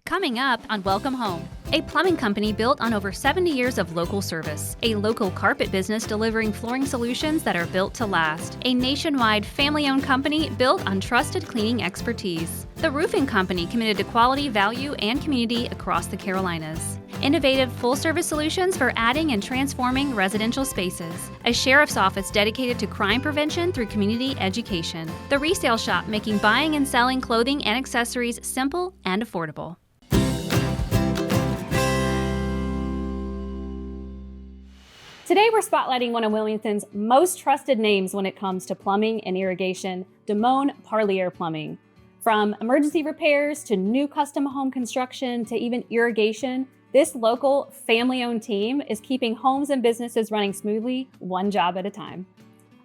Coming up on Welcome Home, a plumbing company built on over 70 years of local service, a local carpet business delivering flooring solutions that are built to last, a nationwide family-owned company built on trusted cleaning expertise, the roofing company committed to quality, value, and community across the Carolinas, innovative full-service solutions for adding and transforming residential spaces, a sheriff's office dedicated to crime prevention through community education, the resale shop making buying and selling clothing and accessories simple and affordable. Today, we're spotlighting one of Wilmington's most trusted names when it comes to plumbing and irrigation, Damone Parlier Plumbing. From emergency repairs to new custom home construction to even irrigation, this local family-owned team is keeping homes and businesses running smoothly, one job at a time.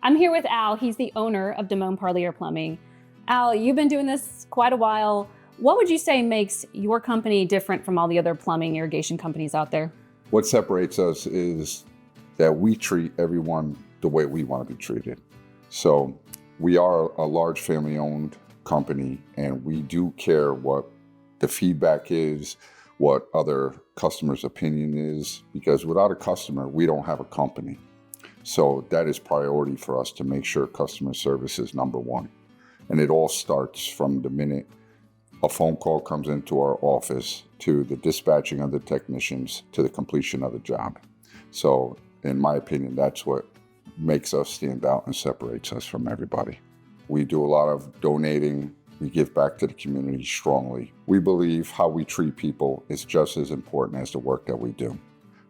I'm here with Al. He's the owner of Damone Parlier Plumbing. Al, you've been doing this quite a while. What would you say makes your company different from all the other plumbing irrigation companies out there? What separates us is that we treat everyone the way we want to be treated. So we are a large family-owned company, and we do care what the feedback is, what other customers' opinion is, because without a customer, we don't have a company. So that is priority for us to make sure customer service is number one. And it all starts from the minute a phone call comes into our office to the dispatching of the technicians to the completion of the job. So in my opinion, that's what makes us stand out and separates us from everybody. We do a lot of donating. We give back to the community strongly. We believe how we treat people is just as important as the work that we do.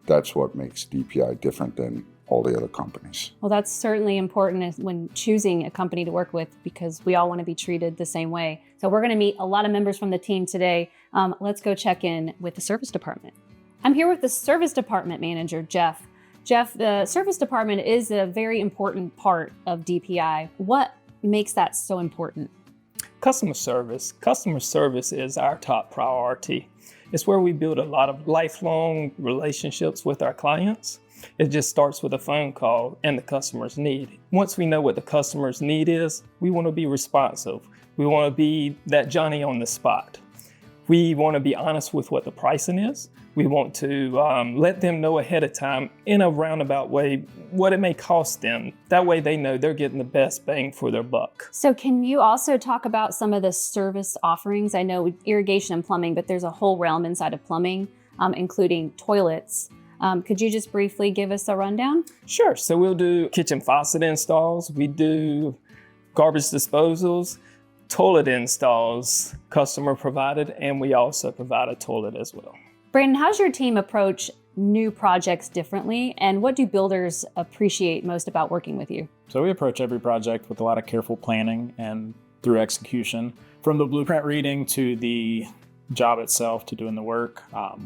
That's what makes DPI different than all the other companies. Well, that's certainly important when choosing a company to work with, because we all want to be treated the same way. So we're going to meet a lot of members from the team today. Let's go check in with the service department. I'm here with the service department manager, Jeff. Jeff, the service department is a very important part of DPI. What makes that so important? Customer service. Customer service is our top priority. It's where we build a lot of lifelong relationships with our clients. It just starts with a phone call and the customer's need. Once we know what the customer's need is, we want to be responsive. We want to be that Johnny on the spot. We want to be honest with what the pricing is. We want to let them know ahead of time in a roundabout way what it may cost them. That way they know they're getting the best bang for their buck. So can you also talk about some of the service offerings? I know irrigation and plumbing, but there's a whole realm inside of plumbing, including toilets. Could you just briefly give us a rundown? Sure. So we'll do kitchen faucet installs. We do garbage disposals, toilet installs, customer provided, and we also provide a toilet as well. Brandon, how's your team approach new projects differently, and what do builders appreciate most about working with you? So we approach every project with a lot of careful planning and through execution. From the blueprint reading to the job itself to doing the work,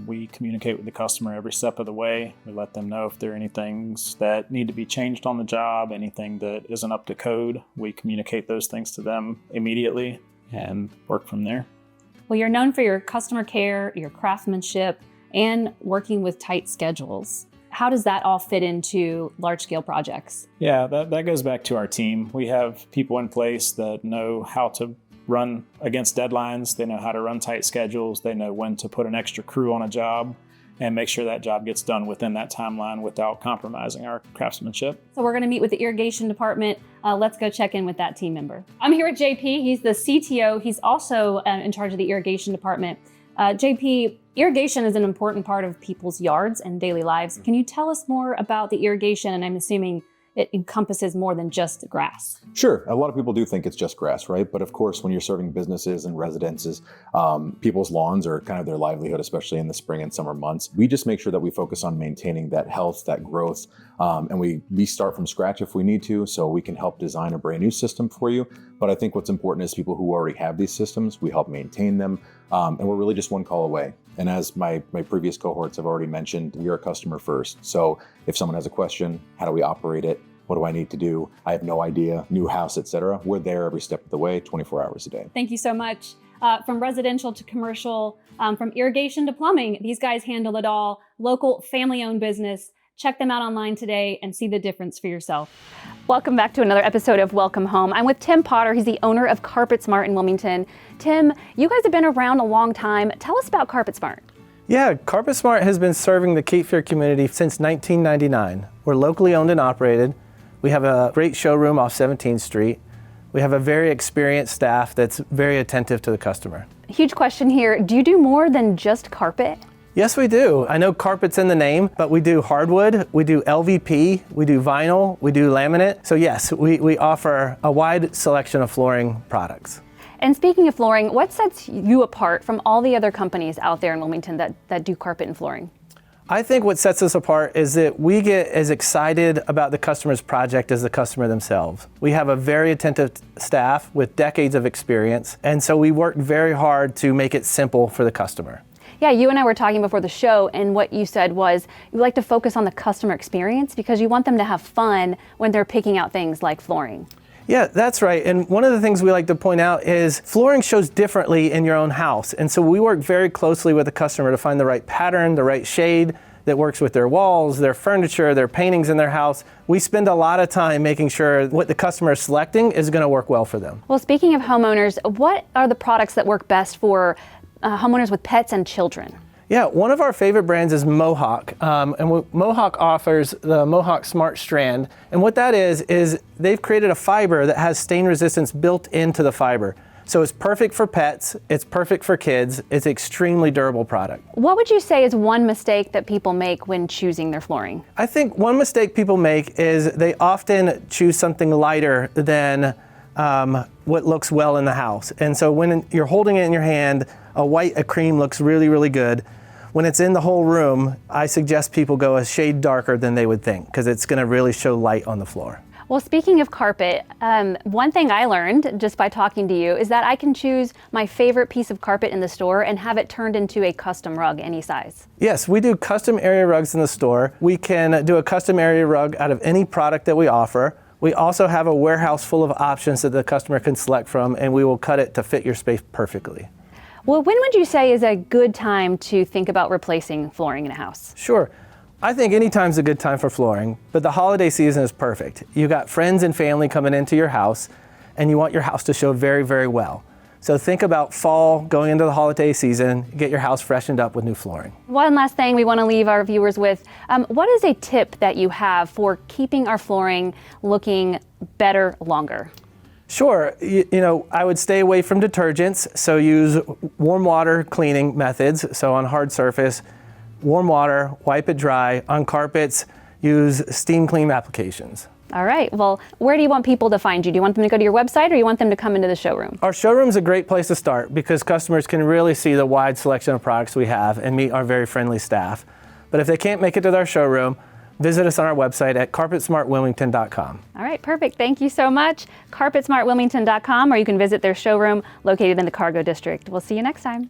we communicate with the customer every step of the way. We let them know if there are any things that need to be changed on the job, anything that isn't up to code. We communicate those things to them immediately and work from there. Well, you're known for your customer care, your craftsmanship, and working with tight schedules. How does that all fit into large-scale projects? Yeah, that goes back to our team. We have people in place that know how to run against deadlines. They know how to run tight schedules. They know when to put an extra crew on a job and make sure that job gets done within that timeline without compromising our craftsmanship. So we're going to meet with the irrigation department. Let's go check in with that team member. I'm here with JP. He's the CTO. He's also in charge of the irrigation department. JP, irrigation is an important part of people's yards and daily lives. Can you tell us more about the irrigation? And I'm assuming it encompasses more than just grass. Sure. A lot of people do think it's just grass, right? But of course, when you're serving businesses and residences, people's lawns are kind of their livelihood, especially in the spring and summer months. We just make sure that we focus on maintaining that health, that growth, and we start from scratch if we need to, so we can help design a brand new system for you. But I think what's important is people who already have these systems, we help maintain them, and we're really just one call away. And as my previous cohorts have already mentioned, we are customer first. So if someone has a question, how do we operate it? What do I need to do? I have no idea, new house, etc. We're there every step of the way, 24 hours a day. Thank you so much. From residential to commercial, from irrigation to plumbing, these guys handle it all. Local family-owned business. Check them out online today and see the difference for yourself. Welcome back to another episode of Welcome Home. I'm with Tim Potter. He's the owner of Carpet Smart in Wilmington. Tim, you guys have been around a long time. Tell us about Carpet Smart. Yeah, Carpet Smart has been serving the Cape Fear community since 1999. We're locally owned and operated. We have a great showroom off 17th Street. We have a very experienced staff that's very attentive to the customer. Huge question here. Do you do more than just carpet? Yes, we do. I know carpet's in the name, but we do hardwood, we do LVP, we do vinyl, we do laminate. So yes, we offer a wide selection of flooring products. And speaking of flooring, what sets you apart from all the other companies out there in Wilmington that do carpet and flooring? I think what sets us apart is that we get as excited about the customer's project as the customer themselves. We have a very attentive staff with decades of experience, and so we work very hard to make it simple for the customer. Yeah, you and I were talking before the show, and what you said was you like to focus on the customer experience because you want them to have fun when they're picking out things like flooring. Yeah, that's right. And one of the things we like to point out is flooring shows differently in your own house. And so we work very closely with the customer to find the right pattern, the right shade that works with their walls, their furniture, their paintings in their house. We spend a lot of time making sure what the customer is selecting is going to work well for them. Well, speaking of homeowners, what are the products that work best for homeowners with pets and children? Yeah, one of our favorite brands is Mohawk, and Mohawk offers the Mohawk Smart Strand. And what that is they've created a fiber that has stain resistance built into the fiber. So it's perfect for pets, it's perfect for kids, it's an extremely durable product. What would you say is one mistake that people make when choosing their flooring? I think one mistake people make is they often choose something lighter than what looks well in the house. And so when you're holding it in your hand, a cream looks really, really good. When it's in the whole room, I suggest people go a shade darker than they would think because it's going to really show light on the floor. Well, speaking of carpet, one thing I learned just by talking to you is that I can choose my favorite piece of carpet in the store and have it turned into a custom rug any size. Yes, we do custom area rugs in the store. We can do a custom area rug out of any product that we offer. We also have a warehouse full of options that the customer can select from, and we will cut it to fit your space perfectly. Well, when would you say is a good time to think about replacing flooring in a house? Sure. I think any time's a good time for flooring, but the holiday season is perfect. You got friends and family coming into your house, and you want your house to show very, very well. So think about fall, going into the holiday season, get your house freshened up with new flooring. One last thing we want to leave our viewers with. What is a tip that you have for keeping our flooring looking better longer? Sure, I would stay away from detergents, so use warm water cleaning methods. So on hard surface, warm water, wipe it dry. On carpets, use steam clean applications. All right, well, where do you want people to find you? Do you want them to go to your website or you want them to come into the showroom? Our showroom's a great place to start because customers can really see the wide selection of products we have and meet our very friendly staff. But if they can't make it to our showroom, visit us on our website at carpetsmartwilmington.com. All right, perfect. Thank you so much. carpetsmartwilmington.com, or you can visit their showroom located in the Cargo District. We'll see you next time.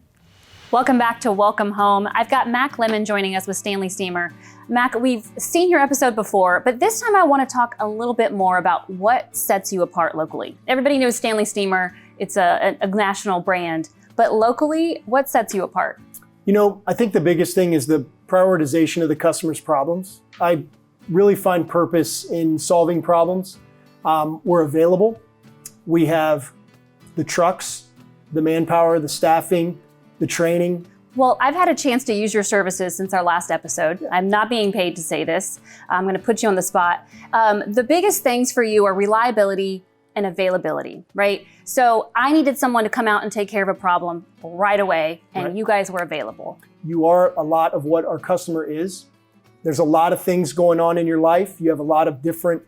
Welcome back to Welcome Home. I've got Mac Lemon joining us with Stanley Steamer. Mac, we've seen your episode before, but this time I want to talk a little bit more about what sets you apart locally. Everybody knows Stanley Steamer. It's a national brand, but locally, what sets you apart? I think the biggest thing is the prioritization of the customer's problems. I really find purpose in solving problems. We're available. We have the trucks, the manpower, the staffing, the training. Well, I've had a chance to use your services since our last episode. I'm not being paid to say this. I'm going to put you on the spot. The biggest things for you are reliability and availability, right? So I needed someone to come out and take care of a problem right away, and Right. You guys were available. You are a lot of what our customer is. There's a lot of things going on in your life. You have a lot of different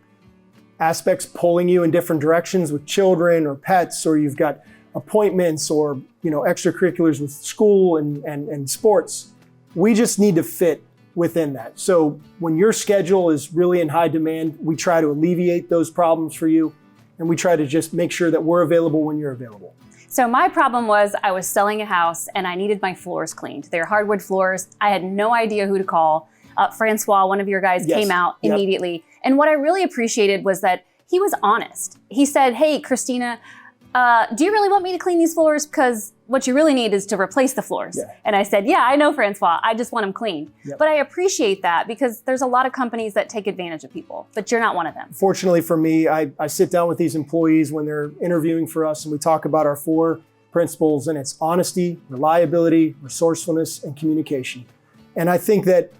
aspects pulling you in different directions with children or pets, or you've got appointments or extracurriculars with school and sports. We just need to fit within that. So when your schedule is really in high demand, we try to alleviate those problems for you, and we try to just make sure that we're available when you're available. So my problem was I was selling a house and I needed my floors cleaned. They're hardwood floors. I had no idea who to call. Francois, one of your guys, Yes. came out Yep. immediately. And what I really appreciated was that he was honest. He said, "Hey, Christina, do you really want me to clean these floors? Because what you really need is to replace the floors. Yeah. And I said, yeah, I know, Francois. I just want them clean. Yep. But I appreciate that because there's a lot of companies that take advantage of people, but you're not one of them. Fortunately for me, I sit down with these employees when they're interviewing for us, and we talk about our 4 principles, and it's honesty, reliability, resourcefulness, and communication. And I think that,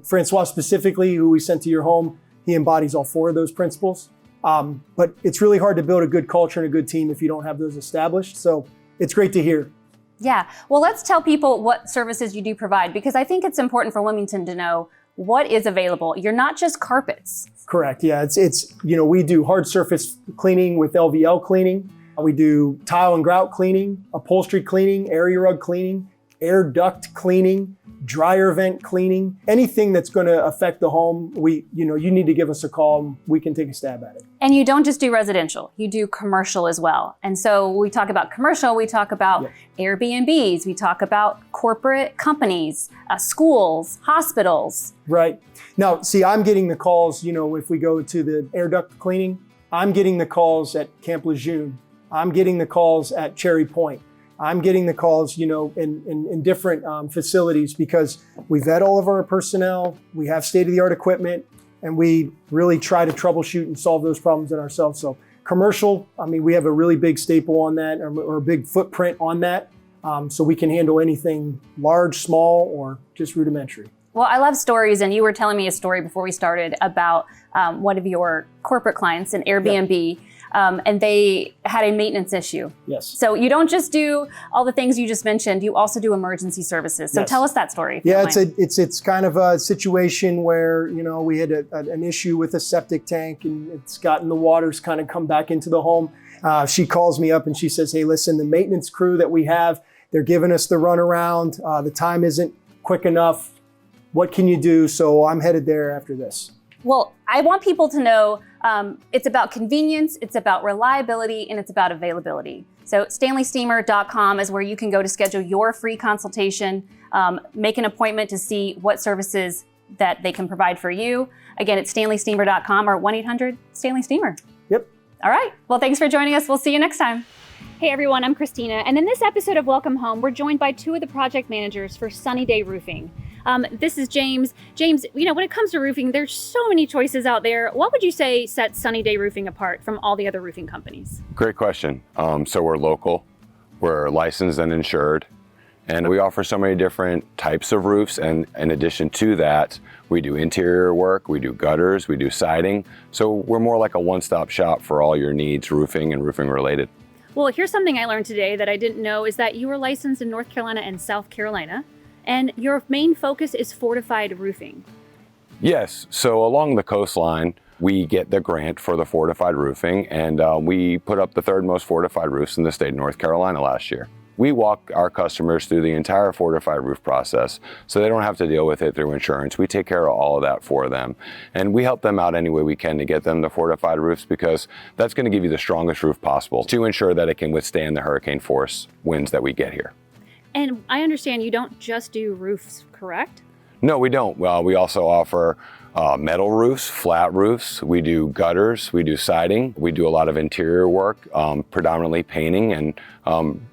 Francois specifically, who we sent to your home, he embodies all 4 of those principles. But it's really hard to build a good culture and a good team if you don't have those established. So it's great to hear. Yeah. Well, let's tell people what services you do provide, because I think it's important for Wilmington to know what is available. You're not just carpets. Correct. Yeah. It's we do hard surface cleaning with LVL cleaning. We do tile and grout cleaning, upholstery cleaning, area rug cleaning, air duct cleaning, dryer vent cleaning, anything that's going to affect the home. You need to give us a call and we can take a stab at it. And you don't just do residential, you do commercial as well. And so we talk about commercial, we talk about Airbnbs, we talk about corporate companies, schools, hospitals. Right. Now, see, I'm getting the calls, if we go to the air duct cleaning, I'm getting the calls at Camp Lejeune. I'm getting the calls at Cherry Point. I'm getting the calls, in different facilities because we vet all of our personnel, we have state-of-the-art equipment, and we really try to troubleshoot and solve those problems in ourselves. So commercial, we have a really big staple on that, or a big footprint on that, so we can handle anything large, small, or just rudimentary. Well, I love stories, and you were telling me a story before we started about one of your corporate clients, an Airbnb, and they had a maintenance issue. Yes. So you don't just do all the things you just mentioned, you also do emergency services. So tell us that story. Yeah, it's kind of a situation where, we had an issue with a septic tank and it's gotten the water's kind of come back into the home. She calls me up and she says, hey, listen, the maintenance crew that we have, they're giving us the runaround. The time isn't quick enough. What can you do? So I'm headed there after this. Well, I want people to know it's about convenience, it's about reliability, and it's about availability. So StanleySteamer.com is where you can go to schedule your free consultation, make an appointment to see what services that they can provide for you. Again, it's StanleySteamer.com or 1-800-StanleySteamer. Yep. All right. Well, thanks for joining us. We'll see you next time. Hey everyone, I'm Christina, and in this episode of Welcome Home, we're joined by 2 of the project managers for Sunny Day Roofing. This is James. James, when it comes to roofing, there's so many choices out there. What would you say sets Sunny Day Roofing apart from all the other roofing companies? Great question. So we're local, we're licensed and insured, and we offer so many different types of roofs. And in addition to that, we do interior work, we do gutters, we do siding. So we're more like a one-stop shop for all your needs, roofing and roofing related. Well, here's something I learned today that I didn't know is that you were licensed in North Carolina and South Carolina, and your main focus is fortified roofing. Yes, so along the coastline, we get the grant for the fortified roofing, and we put up the 3rd most fortified roofs in the state of North Carolina last year. We walk our customers through the entire fortified roof process, so they don't have to deal with it through insurance. We take care of all of that for them, and we help them out any way we can to get them the fortified roofs, because that's going to give you the strongest roof possible to ensure that it can withstand the hurricane force winds that we get here. And I understand you don't just do roofs, correct? No, we don't. Well, we also offer metal roofs, flat roofs. We do gutters, we do siding. We do a lot of interior work, predominantly painting, and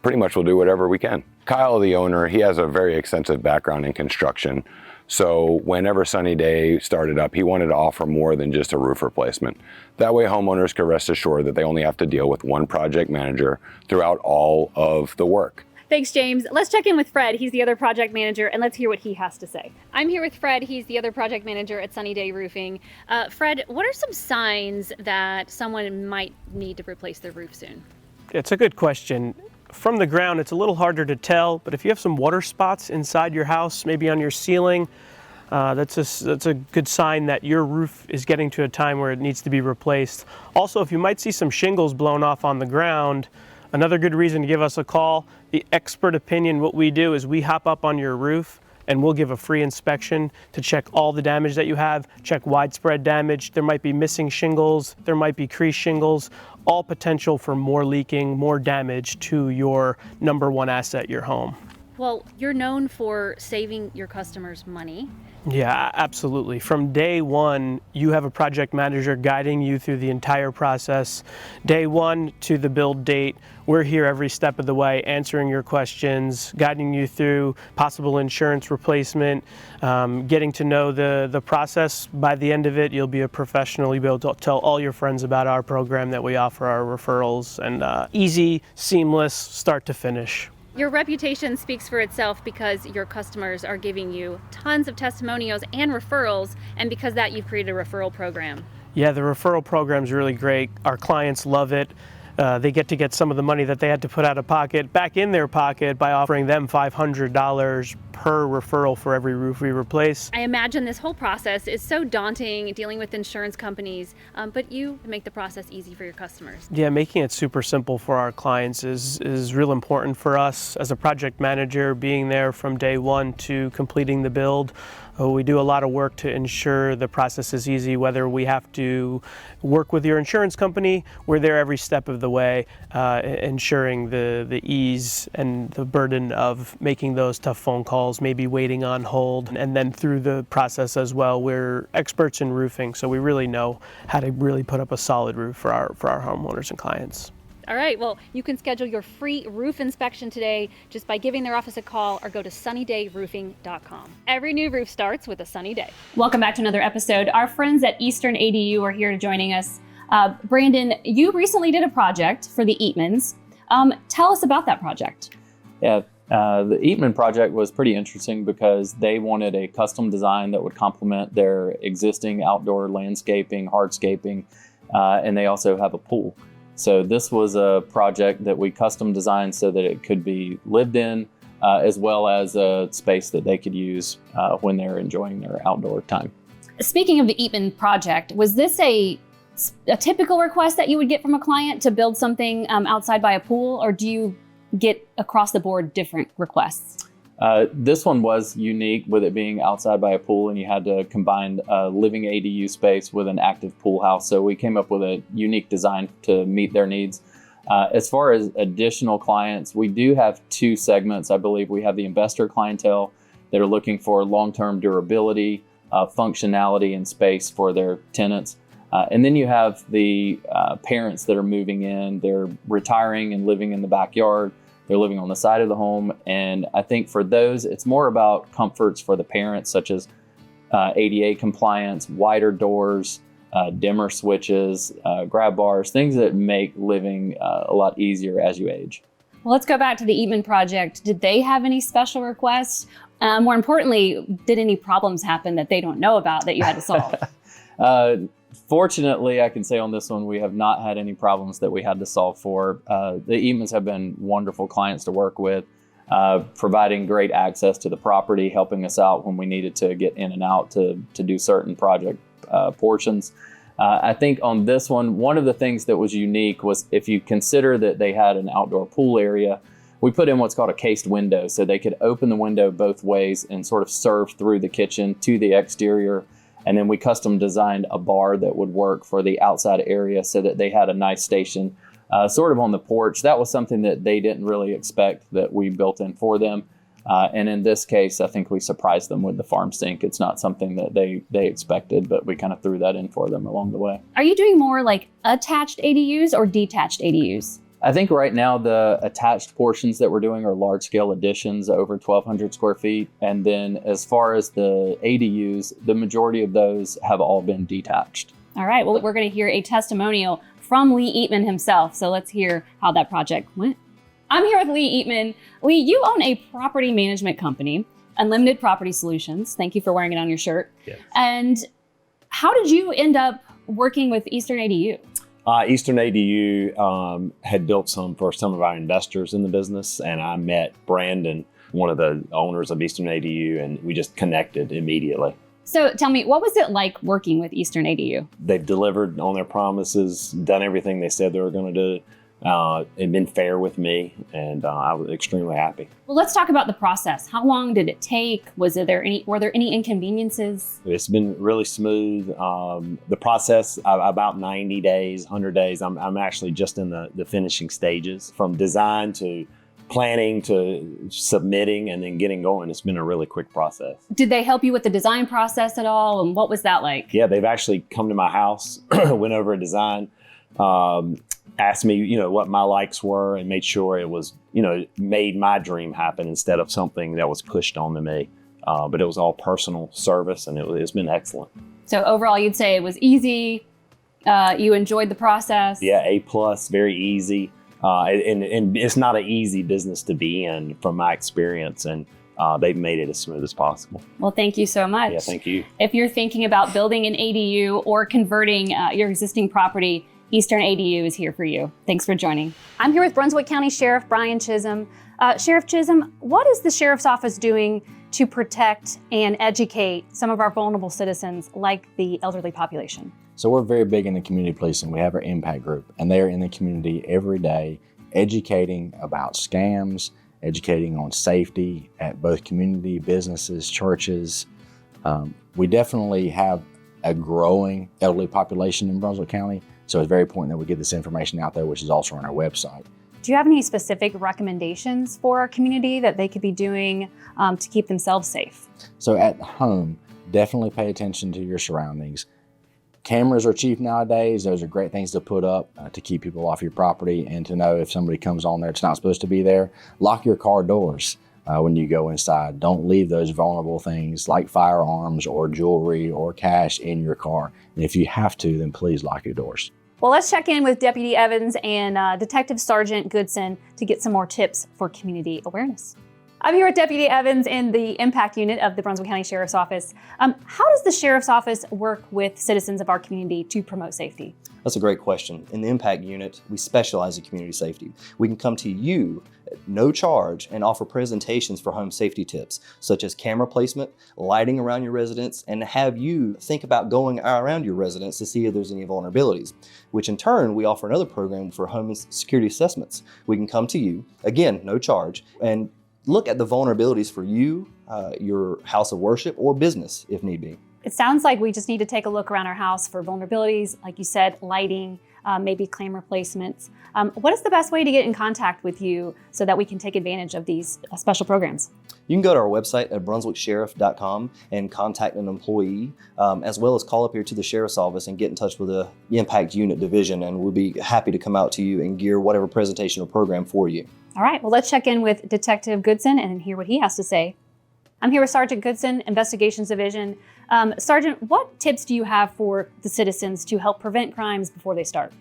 pretty much we'll do whatever we can. Kyle, the owner, he has a very extensive background in construction. So whenever Sunny Day started up, he wanted to offer more than just a roof replacement. That way homeowners could rest assured that they only have to deal with one project manager throughout all of the work. Thanks, James. Let's check in with Fred. He's the other project manager, and let's hear what he has to say. I'm here with Fred. He's the other project manager at Sunny Day Roofing. Fred, what are some signs that someone might need to replace their roof soon? It's a good question. From the ground, it's a little harder to tell, but if you have some water spots inside your house, maybe on your ceiling, that's a good sign that your roof is getting to a time where it needs to be replaced. Also, if you might see some shingles blown off on the ground, another good reason to give us a call. The expert opinion, what we do is we hop up on your roof and we'll give a free inspection to check all the damage that you have, check widespread damage. There might be missing shingles, there might be creased shingles, all potential for more leaking, more damage to your number 1 asset, your home. Well, you're known for saving your customers money. Yeah, absolutely. From day one, you have a project manager guiding you through the entire process. Day one to the build date, we're here every step of the way, answering your questions, guiding you through possible insurance replacement, getting to know the process. By the end of it, you'll be a professional. You'll be able to tell all your friends about our program that we offer, our referrals, and easy, seamless, start to finish. Your reputation speaks for itself because your customers are giving you tons of testimonials and referrals, and because of that, you've created a referral program. Yeah, the referral program is really great. Our clients love it. They get some of the money that they had to put out of pocket back in their pocket by offering them $500 per referral for every roof we replace. I imagine this whole process is so daunting, dealing with insurance companies, but you make the process easy for your customers. Yeah, making it super simple for our clients is real important for us. As a project manager, being there from day one to completing the build, we do a lot of work to ensure the process is easy. Whether we have to work with your insurance company, we're there every step of the way, ensuring the ease and the burden of making those tough phone calls, maybe waiting on hold. And then through the process as well, we're experts in roofing, so we really know how to really put up a solid roof for our homeowners and clients. All right, well, you can schedule your free roof inspection today just by giving their office a call or go to sunnydayroofing.com. Every new roof starts with a sunny day. Welcome back to another episode. Our friends at Eastern ADU are here joining us. Brandon, you recently did a project for the Eatmans. Tell us about that project. Yeah, the Eatman project was pretty interesting because they wanted a custom design that would complement their existing outdoor landscaping, hardscaping, and they also have a pool. So this was a project that we custom designed so that it could be lived in, as well as a space that they could use when they're enjoying their outdoor time. Speaking of the Eatman project, was this a typical request that you would get from a client to build something outside by a pool, or do you get across the board different requests? This one was unique with it being outside by a pool, and you had to combine a living ADU space with an active pool house. So we came up with a unique design to meet their needs. As far as additional clients, we do have two segments. I believe we have the investor clientele that are looking for long-term durability, functionality, and space for their tenants. And then you have the parents that are moving in. They're retiring and living in the backyard. They're living on the side of the home. And I think for those, it's more about comforts for the parents, such as ADA compliance, wider doors, dimmer switches, grab bars, things that make living a lot easier as you age. Well, let's go back to the Eatman project. Did they have any special requests? More importantly, did any problems happen that they don't know about that you had to solve? Fortunately, I can say on this one, we have not had any problems that we had to solve for. The Eatmans have been wonderful clients to work with, providing great access to the property, helping us out when we needed to get in and out to do certain project portions. I think on this one of the things that was unique was if you consider that they had an outdoor pool area, we put in what's called a cased window so they could open the window both ways and sort of serve through the kitchen to the exterior. And then we custom designed a bar that would work for the outside area so that they had a nice station sort of on the porch. That was something that they didn't really expect that we built in for them. And in this case, I think we surprised them with the farm sink. It's not something that they expected, but we kind of threw that in for them along the way. Are you doing more like attached ADUs or detached ADUs? I think right now the attached portions that we're doing are large scale additions over 1,200 square feet. And then as far as the ADUs, the majority of those have all been detached. All right, well, we're going to hear a testimonial from Lee Eatman himself. So let's hear how that project went. I'm here with Lee Eatman. Lee, you own a property management company, Unlimited Property Solutions. Thank you for wearing it on your shirt. Yes. And how did you end up working with Eastern ADU? Eastern ADU had built some for some of our investors in the business, and I met Brandon, one of the owners of Eastern ADU, and we just connected immediately. So tell me, what was it like working with Eastern ADU? They've delivered on their promises, done everything they said they were going to do. It's been fair with me, and I was extremely happy. Well, let's talk about the process. How long did it take? Were there any inconveniences? It's been really smooth. The process, about 90 days, 100 days. I'm actually just in the finishing stages, from design to planning to submitting and then getting going. It's been a really quick process. Did they help you with the design process at all? And what was that like? Yeah, they've actually come to my house, went over a design, asked me, what my likes were, and made sure it was, made my dream happen instead of something that was pushed onto me. But it was all personal service, and it's been excellent. So overall, you'd say it was easy. You enjoyed the process. Yeah, A+, very easy. And it's not an easy business to be in from my experience, and they've made it as smooth as possible. Well, thank you so much. Yeah, thank you. If you're thinking about building an ADU or converting your existing property, Eastern ADU is here for you. Thanks for joining. I'm here with Brunswick County Sheriff Brian Chisholm. Sheriff Chisholm, what is the Sheriff's Office doing to protect and educate some of our vulnerable citizens like the elderly population? So we're very big in the community policing. We have our impact group, and they're in the community every day educating about scams, educating on safety at both community, businesses, churches. We definitely have a growing elderly population in Brunswick County, so it's very important that we get this information out there, which is also on our website. Do you have any specific recommendations for our community that they could be doing to keep themselves safe? So at home, definitely pay attention to your surroundings. Cameras are cheap nowadays. Those are great things to put up to keep people off your property and to know if somebody comes on there that's not supposed to be there. Lock your car doors when you go inside. Don't leave those vulnerable things like firearms or jewelry or cash in your car. And if you have to, then please lock your doors. Well, let's check in with Deputy Evans and Detective Sergeant Goodson to get some more tips for community awareness. I'm here with Deputy Evans in the Impact Unit of the Brunswick County Sheriff's Office. How does the Sheriff's Office work with citizens of our community to promote safety? That's a great question. In the Impact Unit, we specialize in community safety. We can come to you at no charge and offer presentations for home safety tips, such as camera placement, lighting around your residence, and have you think about going around your residence to see if there's any vulnerabilities, which in turn, we offer another program for home security assessments. We can come to you, again, no charge, and look at the vulnerabilities for you, your house of worship, or business if need be. It sounds like we just need to take a look around our house for vulnerabilities, like you said, lighting, maybe camera placements. What is the best way to get in contact with you so that we can take advantage of these special programs? You can go to our website at brunswicksheriff.com and contact an employee, as well as call up here to the Sheriff's Office and get in touch with the Impact Unit Division, and we'll be happy to come out to you and gear whatever presentation or program for you. All right, well, let's check in with Detective Goodson and hear what he has to say. I'm here with Sergeant Goodson, Investigations Division. Sergeant, what tips do you have for the citizens to help prevent crimes before they start?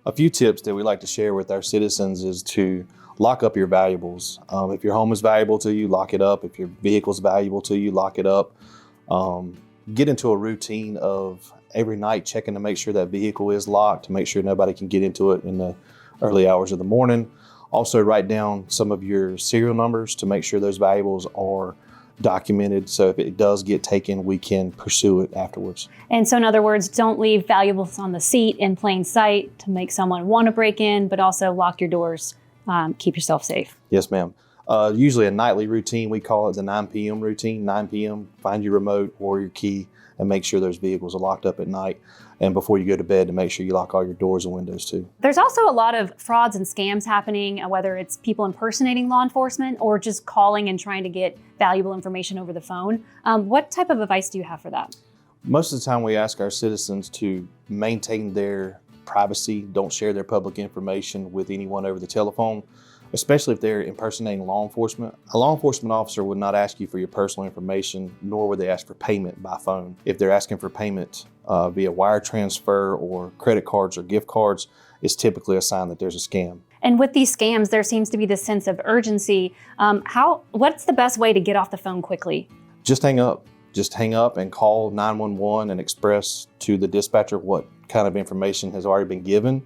A few tips that we like to share with our citizens is to lock up your valuables. If your home is valuable to you, lock it up. If your vehicle is valuable to you, lock it up. Get into a routine of every night checking to make sure that vehicle is locked, to make sure nobody can get into it in the early hours of the morning. Also write down some of your serial numbers to make sure those valuables are documented, so if it does get taken, we can pursue it afterwards. And so in other words, don't leave valuables on the seat in plain sight to make someone want to break in, but also lock your doors, keep yourself safe. Yes, ma'am. Usually a nightly routine, we call it the 9 p.m. routine. 9 p.m., find your remote or your key and make sure those vehicles are locked up at night. And before you go to bed, to make sure you lock all your doors and windows too. There's also a lot of frauds and scams happening, whether it's people impersonating law enforcement or just calling and trying to get valuable information over the phone. What type of advice do you have for that? Most of the time we ask our citizens to maintain their privacy, don't share their public information with anyone over the telephone, especially if they're impersonating law enforcement. A law enforcement officer would not ask you for your personal information, nor would they ask for payment by phone. If they're asking for payment via wire transfer or credit cards or gift cards, it's typically a sign that there's a scam. And with these scams, there seems to be this sense of urgency. What's the best way to get off the phone quickly? Just hang up. Just hang up and call 911 and express to the dispatcher what kind of information has already been given.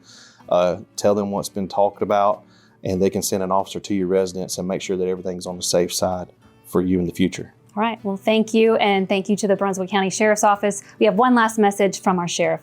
Tell them what's been talked about, and they can send an officer to your residence and make sure that everything's on the safe side for you in the future. All right, well, thank you, and thank you to the Brunswick County Sheriff's Office. We have one last message from our sheriff.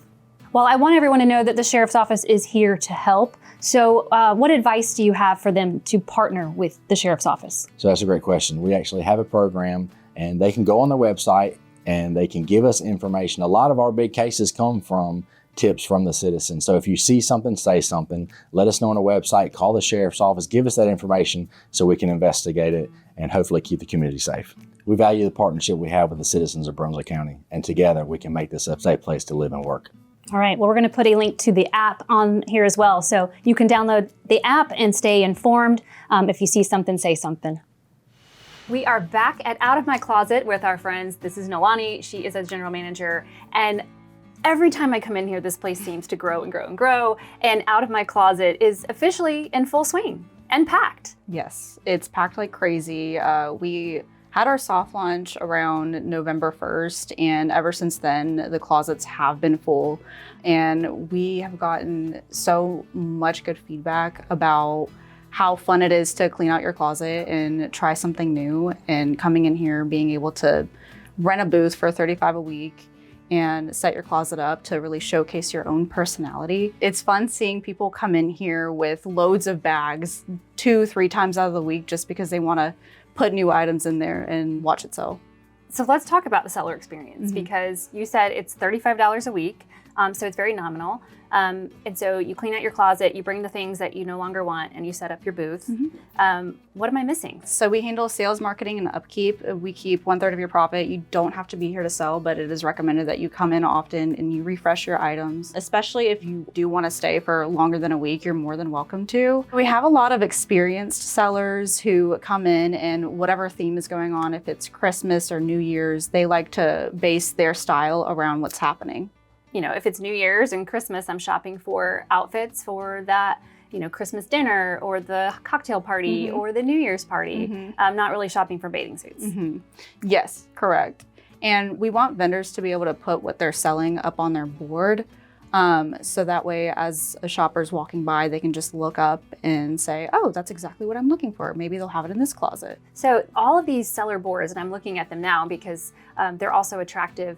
Well, I want everyone to know that the Sheriff's Office is here to help. So what advice do you have for them to partner with the Sheriff's Office? So that's a great question. We actually have a program, and they can go on the website and they can give us information. A lot of our big cases come from tips from the citizens. So if you see something, say something. Let us know on our website, call the sheriff's office, give us that information so we can investigate it and hopefully keep the community safe. We value the partnership we have with the citizens of Brunswick County, and together we can make this a safe place to live and work. All right, well, we're going to put a link to the app on here as well. So you can download the app and stay informed. If you see something, say something. We are back at Out of My Closet with our friends. This is Nolani. She is a general manager. And every time I come in here, this place seems to grow and grow and grow. And Out of My Closet is officially in full swing and packed. Yes, it's packed like crazy. We had our soft launch around November 1st, and ever since then, the closets have been full. And we have gotten so much good feedback about how fun it is to clean out your closet and try something new. And coming in here, being able to rent a booth for $35 a week and set your closet up to really showcase your own personality. It's fun seeing people come in here with loads of bags 2-3 times out of the week just because they want to put new items in there and watch it sell. So let's talk about the seller experience, because you said it's $35 a week, so it's very nominal. And so you clean out your closet, you bring the things that you no longer want, and you set up your booth. What am I missing? So we handle sales, marketing, and upkeep. We keep 1/3 of your profit. You don't have to be here to sell, but it is recommended that you come in often and you refresh your items. Especially if you do want to stay for longer than a week, you're more than welcome to. We have a lot of experienced sellers who come in, and whatever theme is going on, if it's Christmas or New Year's, they like to base their style around what's happening. You know, if it's New Year's and Christmas, I'm shopping for outfits for that, you know, Christmas dinner or the cocktail party or the New Year's party. I'm not really shopping for bathing suits. Yes, correct. And we want vendors to be able to put what they're selling up on their board. So that way, as a shopper's walking by, they can just look up and say, oh, that's exactly what I'm looking for. Maybe they'll have it in this closet. So all of these seller boards, and I'm looking at them now because they're also attractive,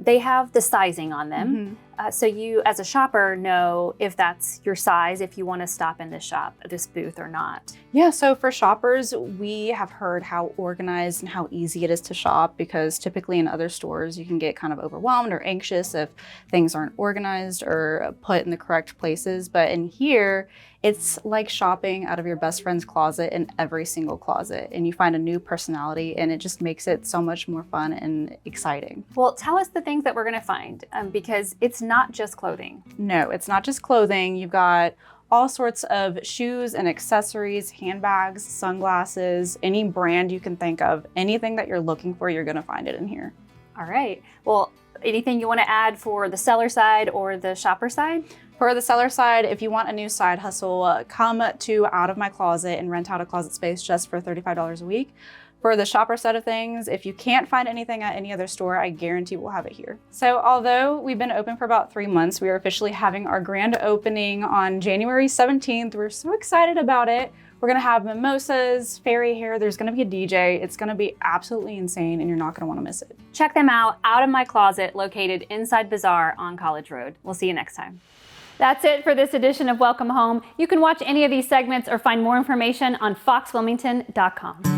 they have the sizing on them. So you, as a shopper, know if that's your size, if you want to stop in this shop, this booth or not. Yeah, so for shoppers, we have heard how organized and how easy it is to shop, because typically in other stores, you can get kind of overwhelmed or anxious if things aren't organized or put in the correct places. But in here, it's like shopping out of your best friend's closet in every single closet, and you find a new personality, and it just makes it so much more fun and exciting. Well, tell us the things that we're going to find, because it's not just clothing. No, it's not just clothing. You've got all sorts of shoes and accessories, handbags, sunglasses, any brand you can think of. Anything that you're looking for, you're going to find it in here. All right. Well, anything you want to add for the seller side or the shopper side? For the seller side, if you want a new side hustle, come to Out of My Closet and rent out a closet space just for $35 a week. For the shopper side of things, if you can't find anything at any other store, I guarantee we'll have it here. So although we've been open for about 3 months, we are officially having our grand opening on January 17th. We're so excited about it. We're gonna have mimosas, fairy hair, there's gonna be a DJ. It's gonna be absolutely insane, and you're not gonna wanna miss it. Check them out, Out of My Closet, located inside Bazaar on College Road. We'll see you next time. That's it for this edition of Welcome Home. You can watch any of these segments or find more information on foxwilmington.com.